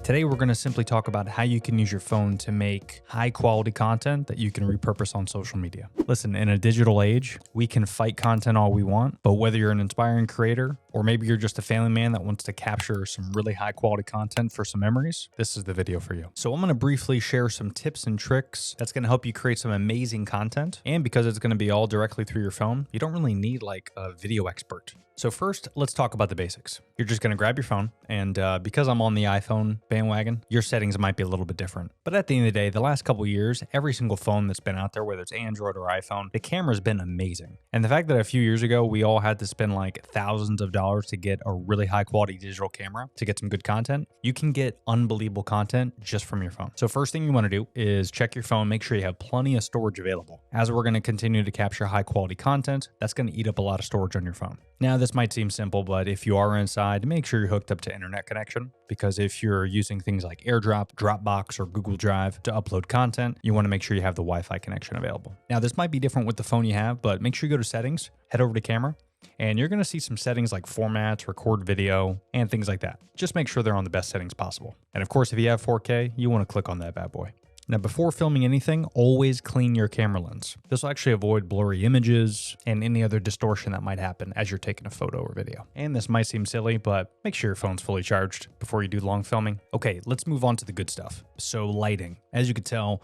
Today, we're going to simply talk about how you can use your phone to make high quality content that you can repurpose on social media. Listen, in a digital age, we can fight content all we want, but whether you're an inspiring creator or maybe you're just a family man that wants to capture some really high quality content for some memories, this is the video for you. So I'm going to briefly share some tips and tricks that's going to help you create some amazing content. And because it's going to be all directly through your phone, you don't really need like a video expert. So first, let's talk about the basics. You're just going to grab your phone, and because I'm on the iPhone bandwagon, your settings might be a little bit different. But at the end of the day, the last couple of years, every single phone that's been out there, whether it's Android or iPhone, the camera's been amazing. And the fact that a few years ago, we all had to spend like thousands of dollars to get a really high quality digital camera to get some good content, you can get unbelievable content just from your phone. So first thing you want to do is check your phone, make sure you have plenty of storage available. As we're going to continue to capture high quality content, that's going to eat up a lot of storage on your phone. Now, this might seem simple, but if you are inside, make sure you're hooked up to internet connection, because if you're using things like AirDrop, Dropbox, or Google Drive to upload content, you want to make sure you have the Wi-Fi connection available. Now, this might be different with the phone you have, but make sure you go to settings, head over to camera, and you're going to see some settings like formats, record video, and things like that. Just make sure they're on the best settings possible. And of course, if you have 4K, you want to click on that bad boy. Now, before filming anything, always clean your camera lens. This will actually avoid blurry images and any other distortion that might happen as you're taking a photo or video. And this might seem silly, but make sure your phone's fully charged before you do long filming. Okay, let's move on to the good stuff. So lighting. As you can tell,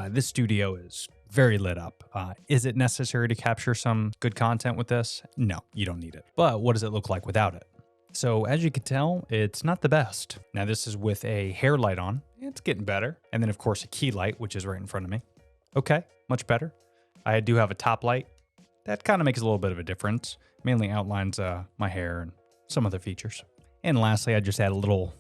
this studio is very lit up. Is it necessary to capture some good content with this? No, you don't need it. But what does it look like without it? So as you can tell, it's not the best. Now this is with a hair light on. It's getting better. And then of course a key light, which is right in front of me. Okay, much better. I do have a top light. That kind of makes a little bit of a difference. Mainly outlines my hair and some other features. And lastly, I just add a little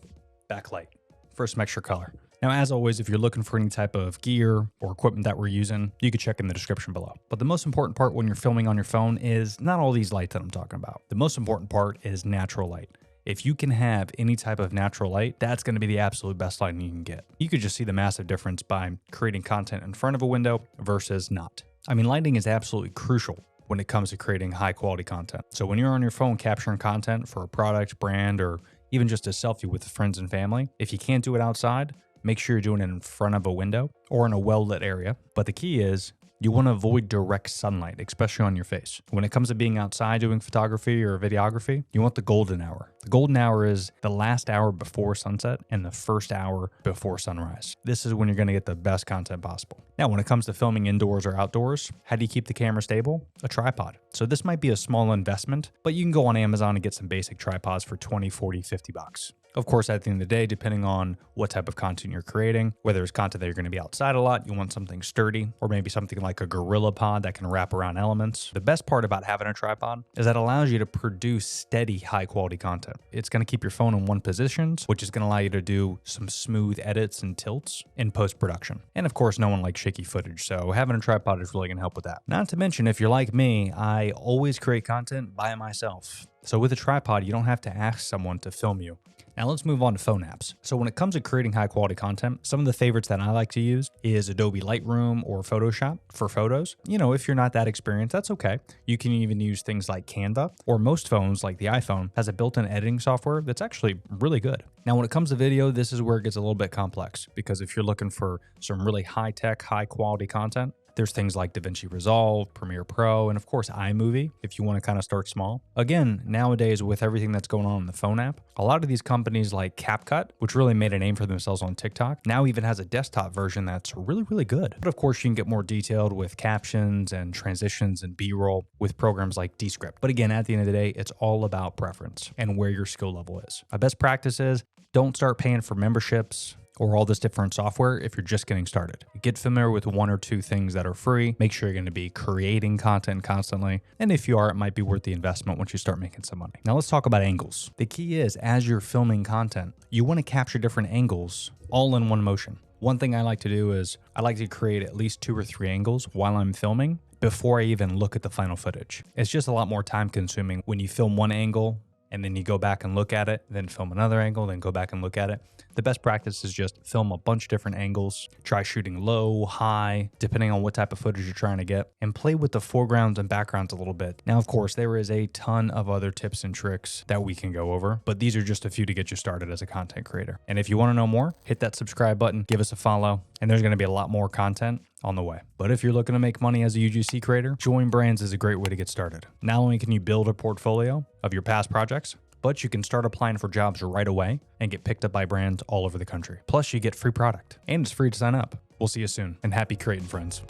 backlight for some extra color. Now, as always, if you're looking for any type of gear or equipment that we're using, you can check in the description below. But the most important part when you're filming on your phone is not all these lights that I'm talking about. The most important part is natural light. If you can have any type of natural light, that's going to be the absolute best lighting you can get. You could just see the massive difference by creating content in front of a window versus not. I mean, lighting is absolutely crucial when it comes to creating high quality content. So when you're on your phone capturing content for a product, brand, or even just a selfie with friends and family, if you can't do it outside, make sure you're doing it in front of a window or in a well-lit area. But the key is you want to avoid direct sunlight, especially on your face. When it comes to being outside doing photography or videography, you want the golden hour. The golden hour is the last hour before sunset and the first hour before sunrise. This is when you're going to get the best content possible. Now, when it comes to filming indoors or outdoors, how do you keep the camera stable? A tripod. So this might be a small investment, but you can go on Amazon and get some basic tripods for 20, 40, 50 bucks. Of course, at the end of the day, depending on what type of content you're creating, whether it's content that you're going to be outside a lot, you want something sturdy, or maybe something like a gorilla pod that can wrap around elements. The best part about having a tripod is that it allows you to produce steady, high quality content. It's going to keep your phone in one position, which is going to allow you to do some smooth edits and tilts in post-production. And of course, no one likes shaky footage, so having a tripod is really going to help with that. Not to mention, if you're like me, I always create content by myself. So with a tripod, you don't have to ask someone to film you. Now let's move on to phone apps. So when it comes to creating high quality content, some of the favorites that I like to use is Adobe Lightroom or Photoshop for photos. You know, if you're not that experienced, that's okay. You can even use things like Canva, or most phones like the iPhone has a built-in editing software that's actually really good. Now, when it comes to video, this is where it gets a little bit complex, because if you're looking for some really high-tech, high-quality content, there's things like DaVinci Resolve, Premiere Pro, and of course iMovie if you want to kind of start small. Again, nowadays with everything that's going on in the phone app, a lot of these companies like CapCut, which really made a name for themselves on TikTok, now even has a desktop version that's really, really good. But of course, you can get more detailed with captions and transitions and B-roll with programs like Dscript. But again, at the end of the day, it's all about preference and where your skill level is. A best practice is don't start paying for memberships or all this different software if you're just getting started. Get familiar with one or two things that are free. Make sure you're going to be creating content constantly. And if you are, it might be worth the investment once you start making some money. Now let's talk about angles. The key is, as you're filming content, you want to capture different angles all in one motion. One thing I like to do is I like to create at least 2 or 3 angles while I'm filming before I even look at the final footage. It's just a lot more time consuming when you film one angle and then you go back and look at it, then film another angle, then go back and look at it. The best practice is just film a bunch of different angles, try shooting low, high, depending on what type of footage you're trying to get, and play with the foregrounds and backgrounds a little bit. Now, of course, there is a ton of other tips and tricks that we can go over, but these are just a few to get you started as a content creator. And if you want to know more, hit that subscribe button, give us a follow, and there's going to be a lot more content on the way. But if you're looking to make money as a UGC creator, JoinBrands is a great way to get started. Not only can you build a portfolio of your past projects, but you can start applying for jobs right away and get picked up by brands all over the country. Plus, you get free product, and it's free to sign up. We'll see you soon, and happy creating, friends.